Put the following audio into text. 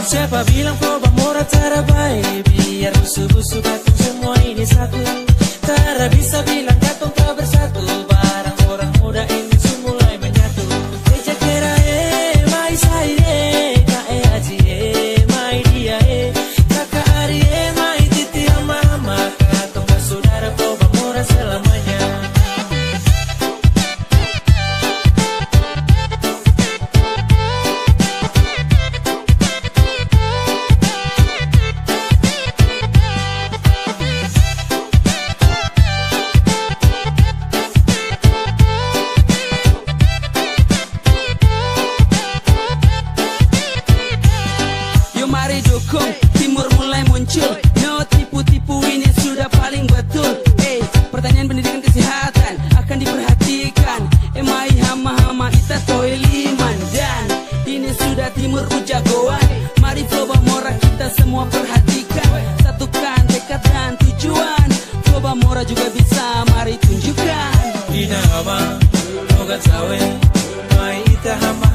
Siapa bilang Proba Mora cara baik? Biar musuh-musuh katong semua ini satu. Tara bisa bilang katong tak bersatu. Barang orang muda ini mulai menyatu. Eja kera mai sai kae aji mai dia kakak Ari mai titi mama. Katong bersaudara Proba Mora selamanya. Mari dukung, timur mulai muncul. No tipu-tipu ini sudah paling betul. Pertanyaan pendidikan kesehatan akan diperhatikan. Mai hama-hama ita toiliman. Dan ini sudah timur ujagoan. Mari Proba Mora kita semua perhatikan. Satukan tekad dan tujuan. Proba Mora juga bisa, mari tunjukkan. Ina hama, moga cawe, mai ita hama.